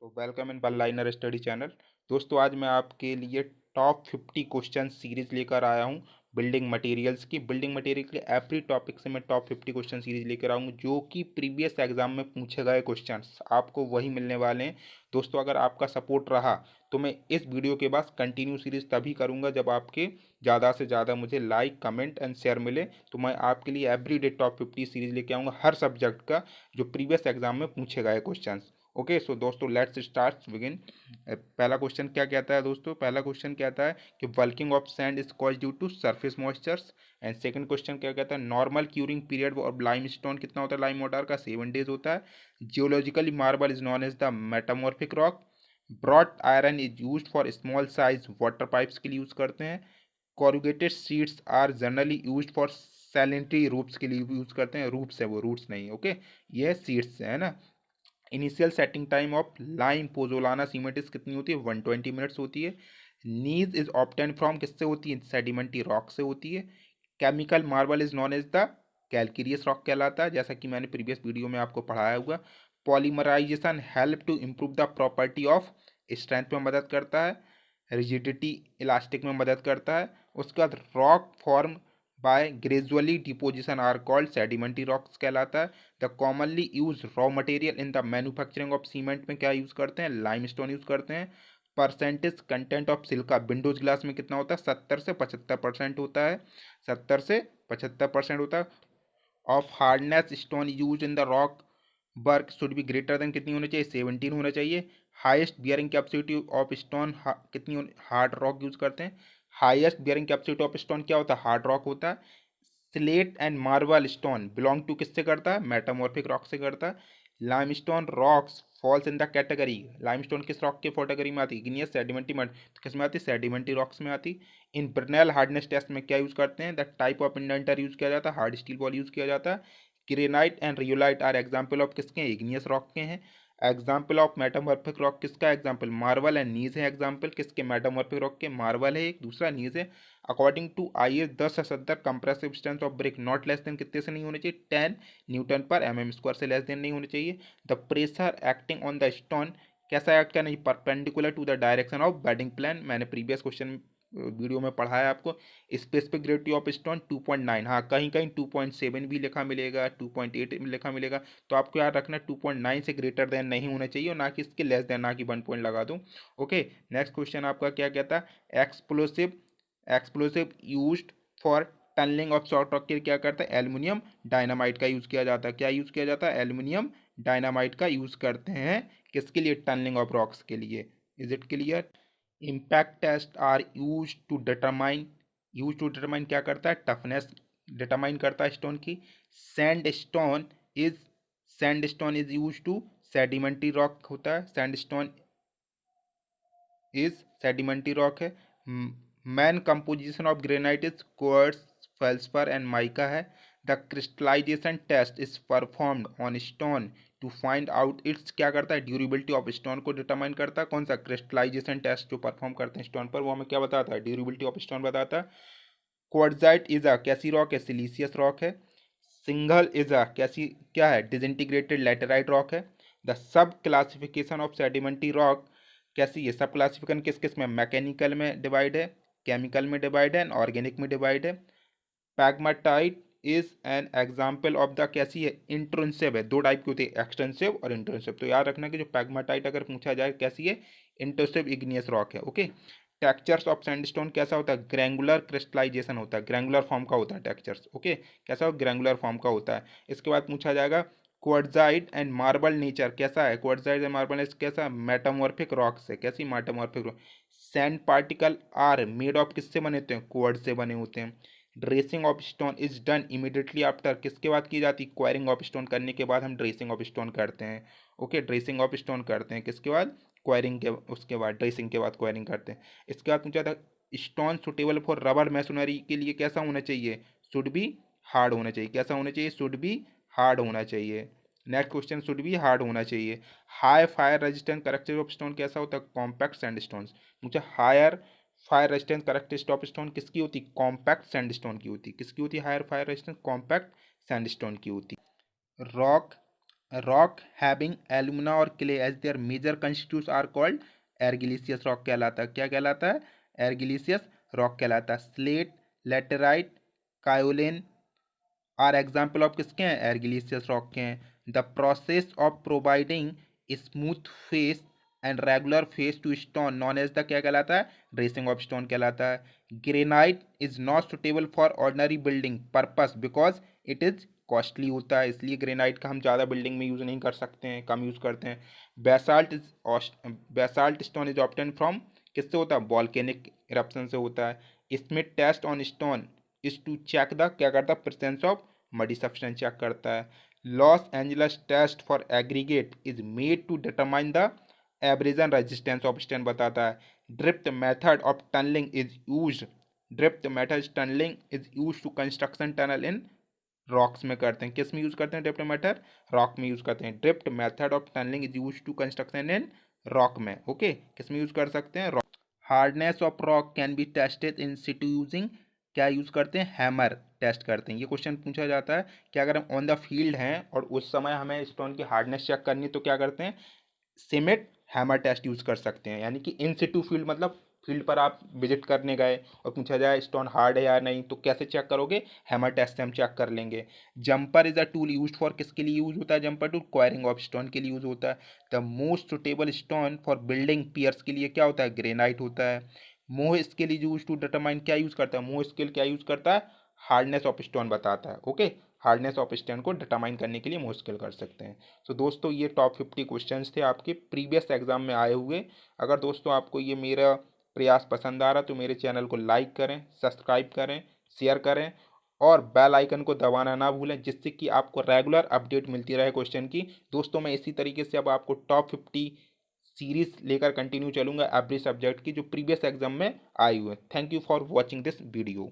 तो welcome in बल्लाइनर study channel. दोस्तों आज मैं आपके लिए टॉप 50 क्वेश्चन सीरीज लेकर आया हूं। बिल्डिंग मटेरियल्स की के एवरी टॉपिक से मैं टॉप 50 क्वेश्चन सीरीज लेकर आऊँगा जो कि प्रीवियस एग्जाम में पूछे गए क्वेश्चंस आपको वही मिलने वाले हैं। दोस्तों अगर आपका सपोर्ट रहा तो मैं इस वीडियो के बाद कंटिन्यू सीरीज तभी करूँगा जब आपके ज़्यादा से ज़्यादा मुझे लाइक कमेंट एंड शेयर मिले। तो मैं आपके लिए एवरी डे टॉप 50 सीरीज लेके आऊँगा हर सब्जेक्ट का जो प्रीवियस एग्जाम में पूछे गए क्वेश्चन। ओके सो दोस्तों लेट्स स्टार्ट बिगिन। पहला क्वेश्चन क्या कहता है दोस्तों? पहला क्वेश्चन कहता है कि working of sand is cause due to surface moistures. And second question क्या कहता है? Normal curing period of lime stone कितना होता है? लाइम वाटर का 7 डेज होता है। Geologically marble is known as the metamorphic rock. Wrought iron is use for small size water pipes के लिए यूज करते हैं। Corrugated sheets are generally use for sanitary roofs के लिए यूज करते हैं। रूप्स है वो, रूट्स नहीं, ओके ये सीट्स है ना। Initial setting time of lime pozzolana cement is कितनी होती है? 120 मिनट्स होती है। नीज इज ऑब्टेन फ्रॉम किससे होती है? सेडिमेंटी रॉक से होती है। Chemical marble is known as the calcareous rock कहलाता है, जैसा कि मैंने प्रीवियस वीडियो में आपको पढ़ाया हुआ। Polymerisation help to improve the property of strength में मदद करता है। रिजिडिटी इलास्टिक में मदद करता है। उसके बाद rock form by gradually deposition are called sedimentary rocks कहलाता है। The commonly use raw material in the manufacturing of cement में क्या यूज करते हैं? लाइमस्टोन यूज करते हैं। Percentage content of silica windows glass में कितना होता है? 70 से 75% होता है। 70 से 75% होता है। Of hardness stone use in the rock work should be greater than कितनी होनी चाहिए? 17 होना चाहिए। Highest bearing capacity of stone कितनी हार्ड रॉक यूज करते हैं? Highest bearing capacity of stone क्या होता है? हार्ड रॉक होता है। Slate and marble stone belong to किससे करता है? मेटामॉर्फिक रॉक से करता है। Limestone rocks falls in the category. Limestone किस रॉक के कैटेगरी में आती है? इग्नियस सेडिमेंटी मड, तो किस में आती है? सेडिमेंटी रॉक्स में आती। इन ब्रनेल हार्डनेस टेस्ट में क्या यूज करते हैं? The type of indenter use किया जाता है, हार्ड स्टील बॉल यूज किया जाता है। Granite and rhyolite are example of किसके हैं? इग्नियस रॉक के हैं। एग्जाम्पल ऑफ मेटामॉर्फिक रॉक किसका एग्जाम्पल? मार्बल एंड नीज है एग्जाम्पल किसके? मेटामॉर्फिक रॉक के। मार्बल है एक, दूसरा नीज है। अकॉर्डिंग टू IS 10 से 70 compressive strength of brick not less than कितने से नहीं होने चाहिए? 10 न्यूटन पर mm² से लेस देन नहीं होने चाहिए। The pressure acting on the stone कैसा एक्ट करना चाहिए? Perpendicular to the direction of bedding plane. मैंने प्रीवियस क्वेश्चन वीडियो में पढ़ाया आपको। स्पेसिफिक ग्रेविटी ऑफ स्टोन 2.9, हाँ कहीं कहीं 2.7 भी लिखा मिलेगा, 2.8 भी लिखा मिलेगा। तो आपको याद रखना 2.9 से ग्रेटर देन नहीं होना चाहिए और ना कि इसके लेस देन, ना कि 1 पॉइंट लगा दूँ। ओके नेक्स्ट क्वेश्चन आपका क्या कहता है? Explosive used for tunnelling of short rock के क्या करता है? एल्युमिनियम डायनामाइट का यूज किया जाता है। क्या यूज किया जाता है? एल्युमिनियम डायनामाइट का यूज करते हैं किसके लिए? टनलिंग ऑफ रॉक्स के लिए। Is it clear? Impact test are use to determine क्या करता है? टफनेस डिटरमाइन करता है स्टोन की। Sand stone is sand stone is use to sedimentary rock होता है। Sand stone is sedimentary rock है। Main composition of granite is quartz, feldspar and mica है। The crystallization test is performed on stone to find out its क्या करता है? Durability of stone को determine करता है। कौन सा? क्रिस्टलाइजेशन टेस्ट जो परफॉर्म करते हैं स्टोन पर वो हमें क्या बताता है? ड्यूरेबिलिटी ऑफ स्टोन बताता है। क्वार्ट्जाइट इज अ कैसी रॉक है? सिलीसियस रॉक है। सिंगल इज अ कैसी क्या है? डिसइंटीग्रेटेड लैटेराइट रॉक है। The sub classification of sedimentary rock कैसी है? सब क्लासिफिकेशन किस किस में? मैकेनिकल में डिवाइड है, केमिकल में डिवाइड है एंड ऑर्गेनिक में डिवाइड है। Pegmatite is an example of the कैसी है? इंट्रोंसिव है। दो टाइप की होती है, एक्सटेंसिव और इंट्रोंसिव। तो याद रखना कि जो पैगमाटाइट अगर पूछा जाए कैसी है? इंट्रोसिव इग्नियस रॉक है। ओके टेक्सचर्स ऑफ सैंडस्टोन कैसा होता है? ग्रैंगुलर क्रिस्टलाइजेशन होता है, ग्रैंगुलर फॉर्म का होता है टेक्सचर्स। ओके कैसा हो? ग्रैंगुलर फॉर्म का होता है। इसके बाद पूछा जाएगा क्वार्ट्जाइट एंड मार्बल नेचर कैसा है? क्वार्ट्जाइट एंड मार्बल नेचर कैसा? मेटामॉर्फिक रॉक से। कैसी? Metamorphic rock. Sand particle are made of किससे बने होते हैं? क्वार्ट्ज से बने होते हैं। Dressing of stone is done immediately after किसके बाद की जाती? क्वायरिंग ऑफ स्टोन करने के बाद हम ड्रेसिंग ऑफ स्टोन करते हैं। ओके ड्रेसिंग ऑफ स्टोन करते हैं किसके बाद? क्वायरिंग के, उसके बाद ड्रेसिंग के बाद क्वायरिंग करते हैं। इसके बाद पूछा था stone suitable for rubber masonry के लिए कैसा होना चाहिए? शुड बी हार्ड होना चाहिए। कैसा होना चाहिए? शुड बी हार्ड होना चाहिए। Next question should be hard होना चाहिए। High fire resistant character of stone कैसा होता है? Compact sandstone. मुझे higher fire resistance characteristic of stone किसकी होती? कॉम्पैक्ट सैंडस्टोन की होती। किसकी होती? Higher fire resistance compact sandstone की होती। रॉक रॉक हैविंग एल्यूमिना और clay as their major constituents are called argillaceous rock कहलाता है। क्या कहलाता है? एर्गिलिशियस रॉक कहलाता है। Slate, laterite, कायोलिन are example of किसके हैं? एर्गिलिशियस रॉक के हैं। The process of providing smooth face and regular face to stone known as the क्या कहलाता है? ड्रेसिंग ऑफ स्टोन कहलाता है। Granite is not suitable for ordinary building purpose because it is costly होता है, इसलिए ग्रेनाइट का हम ज़्यादा बिल्डिंग में यूज़ नहीं कर सकते हैं, कम यूज़ करते हैं। Basalt stone is obtain from किससे होता है? वॉल्केनिक इरप्शन से होता है। Smith test on stone is to check the क्या करता है? Presence of muddy substance check करता है। Los Angeles test for aggregate is made to determine the abrasion resistance of stone बताता है। Drift method of tunnelling is used drift method tunnelling is use to construction tunnel in rocks में करते हैं। किस में use करते हैं drift method? Rock में यूज करते हैं। Drift method of tunnelling is use to construction in rock में। ओके, किस में यूज कर सकते हैं? Rock. Hardness of rock can be tested in situ using क्या यूज करते हैं? हैमर टेस्ट करते हैं। ये क्वेश्चन पूछा जाता है कि अगर हम ऑन द फील्ड हैं और उस समय हमें स्टोन की हार्डनेस चेक करनी है तो क्या करते हैं? सिमेट हैमर टेस्ट यूज़ कर सकते हैं। यानी कि इन सिटू फील्ड मतलब फील्ड पर आप विजिट करने गए और पूछा जाए स्टोन हार्ड है या नहीं, तो कैसे चेक करोगे? हैमर टेस्ट से हम चेक कर लेंगे। Jumper is a tool use for किसके लिए यूज होता है? Jumper tool quarrying of stone के लिए यूज होता है। The most suitable stone for building piers के लिए क्या होता है? ग्रेनाइट होता है। Mohs scale is use to determine क्या यूज करता है? मोह स्केल क्या यूज करता है? हार्डनेस ऑफ स्टोन बताता है। ओके, हार्डनेस ऑफ स्टोन को डिटरमाइन करने के लिए मोह स्केल कर सकते हैं। सो दोस्तों, ये टॉप 50 क्वेश्चंस थे आपके प्रीवियस एग्जाम में आए हुए। अगर दोस्तों आपको ये मेरा प्रयास पसंद आ रहा तो मेरे चैनल को लाइक करें, सब्सक्राइब करें, शेयर करें और बेल आइकन को दबाना ना भूलें, जिससे कि आपको रेगुलर अपडेट मिलती रहे क्वेश्चन की। दोस्तों, मैं इसी तरीके से अब आपको टॉप 50 सीरीज लेकर कंटिन्यू चलूंगा एवरी सब्जेक्ट की जो प्रीवियस एग्जाम में आई हुई है। Thank you for watching this video.